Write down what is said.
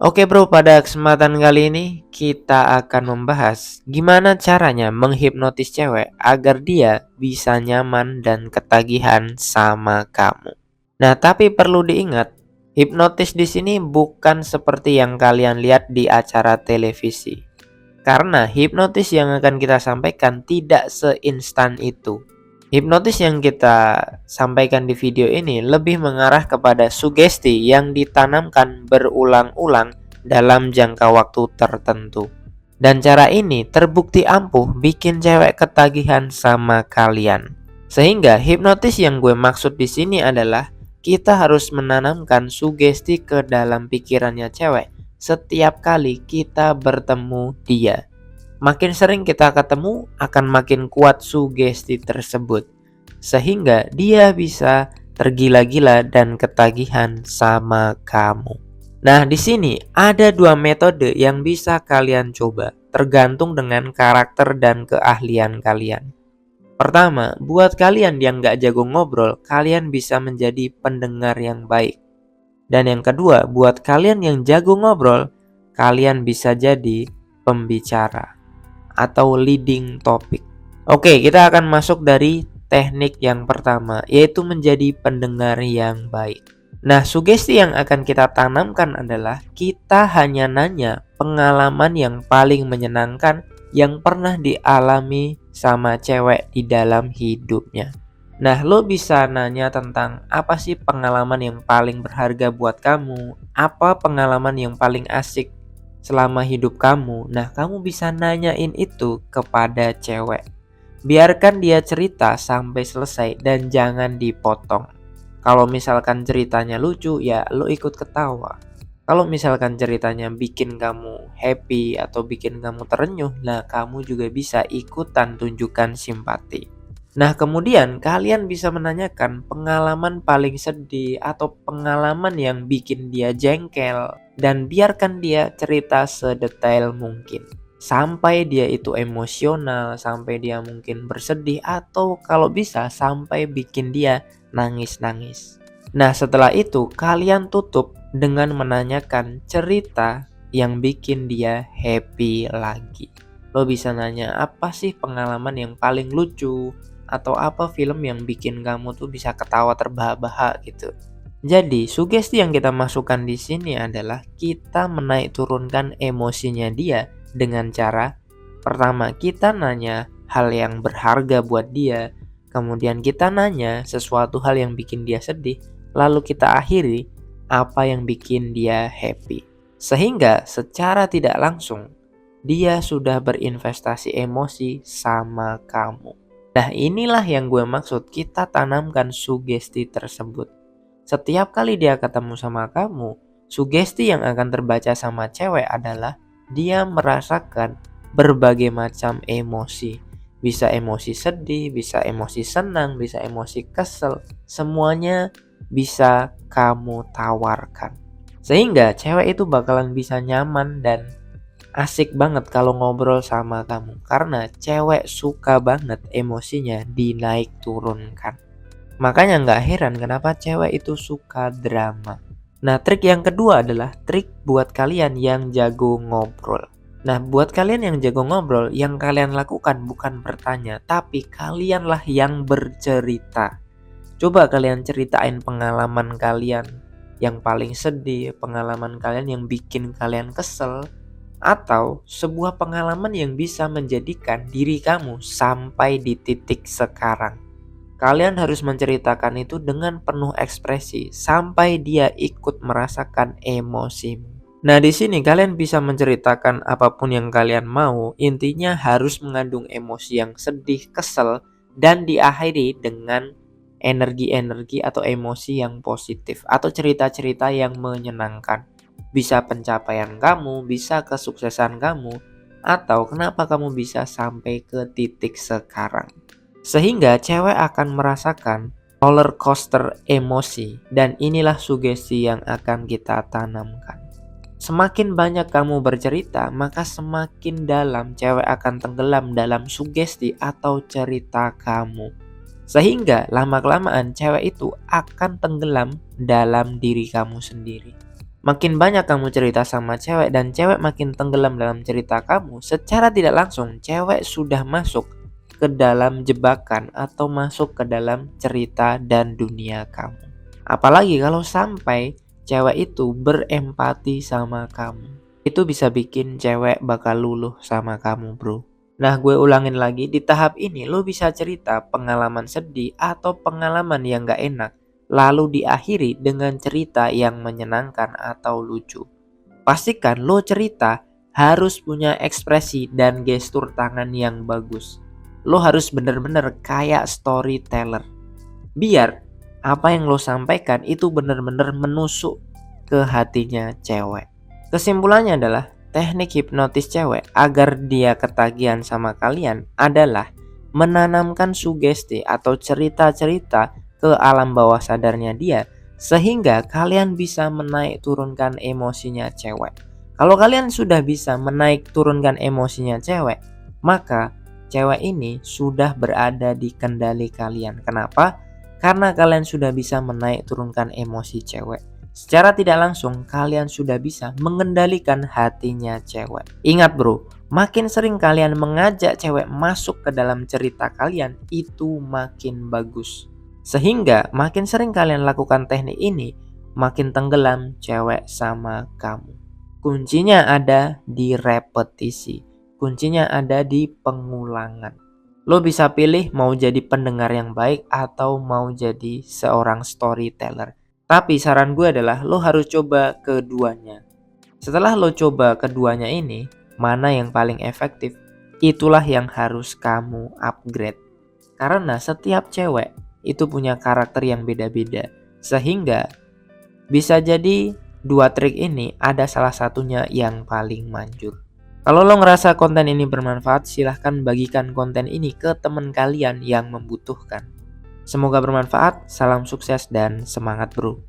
Oke bro, pada kesempatan kali ini kita akan membahas gimana caranya menghipnotis cewek agar dia bisa nyaman dan ketagihan sama kamu. Nah, tapi perlu diingat, hipnotis di sini bukan seperti yang kalian lihat di acara televisi. Karena hipnotis yang akan kita sampaikan tidak seinstan itu. Hipnotis yang kita sampaikan di video ini lebih mengarah kepada sugesti yang ditanamkan berulang-ulang dalam jangka waktu tertentu. Dan cara ini terbukti ampuh bikin cewek ketagihan sama kalian. Sehingga hipnotis yang gue maksud di sini adalah kita harus menanamkan sugesti ke dalam pikirannya cewek setiap kali kita bertemu dia. Makin sering kita ketemu, akan makin kuat sugesti tersebut. Sehingga dia bisa tergila-gila dan ketagihan sama kamu. Nah, di sini ada dua metode yang bisa kalian coba, tergantung dengan karakter dan keahlian kalian. Pertama, buat kalian yang gak jago ngobrol, kalian bisa menjadi pendengar yang baik. Dan yang kedua, buat kalian yang jago ngobrol, kalian bisa jadi pembicara atau leading topic. Oke, kita akan masuk dari teknik yang pertama, yaitu menjadi pendengar yang baik. Nah, sugesti yang akan kita tanamkan adalah kita hanya nanya pengalaman yang paling menyenangkan yang pernah dialami sama cewek di dalam hidupnya. Nah, lo bisa nanya tentang apa sih pengalaman yang paling berharga buat kamu, apa pengalaman yang paling asik selama hidup kamu. Nah, kamu bisa nanyain itu kepada cewek. Biarkan dia cerita sampai selesai dan jangan dipotong. Kalau misalkan ceritanya lucu, ya lo ikut ketawa. Kalau misalkan ceritanya bikin kamu happy atau bikin kamu terenyuh, nah kamu juga bisa ikutan tunjukkan simpati. Nah, kemudian kalian bisa menanyakan pengalaman paling sedih atau pengalaman yang bikin dia jengkel, dan biarkan dia cerita sedetail mungkin. Sampai dia itu emosional, sampai dia mungkin bersedih, atau kalau bisa sampai bikin dia nangis-nangis. Nah, setelah itu kalian tutup dengan menanyakan cerita yang bikin dia happy lagi. Lo bisa nanya, apa sih pengalaman yang paling lucu? Atau apa film yang bikin kamu tuh bisa ketawa terbahak-bahak gitu. Jadi, sugesti yang kita masukkan di sini adalah kita menaik turunkan emosinya dia dengan cara pertama kita nanya hal yang berharga buat dia, kemudian kita nanya sesuatu hal yang bikin dia sedih, lalu kita akhiri apa yang bikin dia happy. Sehingga secara tidak langsung dia sudah berinvestasi emosi sama kamu. Nah, inilah yang gue maksud, kita tanamkan sugesti tersebut. Setiap kali dia ketemu sama kamu, sugesti yang akan terbaca sama cewek adalah dia merasakan berbagai macam emosi. Bisa emosi sedih, bisa emosi senang, bisa emosi kesel. Semuanya bisa kamu tawarkan. Sehingga cewek itu bakalan bisa nyaman dan asik banget kalau ngobrol sama kamu, karena cewek suka banget emosinya dinaik turunkan. Makanya nggak heran kenapa cewek itu suka drama. Nah, trik yang kedua adalah trik buat kalian yang jago ngobrol. Nah, buat kalian yang jago ngobrol, yang kalian lakukan bukan bertanya, tapi kalianlah yang bercerita. Coba kalian ceritain pengalaman kalian yang paling sedih, pengalaman kalian yang bikin kalian kesel, atau sebuah pengalaman yang bisa menjadikan diri kamu sampai di titik sekarang. Kalian harus menceritakan itu dengan penuh ekspresi sampai dia ikut merasakan emosimu. Nah, di sini kalian bisa menceritakan apapun yang kalian mau. Intinya harus mengandung emosi yang sedih, kesel, dan diakhiri dengan energi-energi atau emosi yang positif atau cerita-cerita yang menyenangkan. Bisa pencapaian kamu, bisa kesuksesan kamu, atau kenapa kamu bisa sampai ke titik sekarang. Sehingga cewek akan merasakan roller coaster emosi, dan inilah sugesti yang akan kita tanamkan. Semakin banyak kamu bercerita, maka semakin dalam cewek akan tenggelam dalam sugesti atau cerita kamu. Sehingga lama-kelamaan cewek itu akan tenggelam dalam diri kamu sendiri. Makin banyak kamu cerita sama cewek dan cewek makin tenggelam dalam cerita kamu, secara tidak langsung cewek sudah masuk ke dalam jebakan atau masuk ke dalam cerita dan dunia kamu. Apalagi kalau sampai cewek itu berempati sama kamu. Itu bisa bikin cewek bakal luluh sama kamu, bro. Nah, gue ulangin lagi, di tahap ini lo bisa cerita pengalaman sedih atau pengalaman yang gak enak, lalu diakhiri dengan cerita yang menyenangkan atau lucu. Pastikan lo cerita harus punya ekspresi dan gestur tangan yang bagus. Lo harus bener-bener kayak storyteller. Biar apa yang lo sampaikan itu bener-bener menusuk ke hatinya cewek. Kesimpulannya adalah teknik hipnotis cewek agar dia ketagihan sama kalian adalah menanamkan sugesti atau cerita-cerita ke alam bawah sadarnya dia, sehingga kalian bisa menaik turunkan emosinya cewek. Kalau kalian sudah bisa menaik turunkan emosinya cewek, maka cewek ini sudah berada di kendali kalian. Kenapa? Karena kalian sudah bisa menaik turunkan emosi cewek. Secara tidak langsung kalian sudah bisa mengendalikan hatinya cewek. Ingat bro, makin sering kalian mengajak cewek masuk ke dalam cerita kalian, itu makin bagus. Sehingga makin sering kalian lakukan teknik ini, makin tenggelam cewek sama kamu. Kuncinya ada di repetisi. Kuncinya ada di pengulangan. Lo bisa pilih mau jadi pendengar yang baik atau mau jadi seorang storyteller. Tapi saran gue adalah lo harus coba keduanya. Setelah lo coba keduanya ini, mana yang paling efektif, itulah yang harus kamu upgrade. Karena setiap cewek itu punya karakter yang beda-beda. Sehingga bisa jadi dua trik ini ada salah satunya yang paling manjur. Kalau lo ngerasa konten ini bermanfaat, silahkan bagikan konten ini ke teman kalian yang membutuhkan. Semoga bermanfaat, salam sukses dan semangat bro.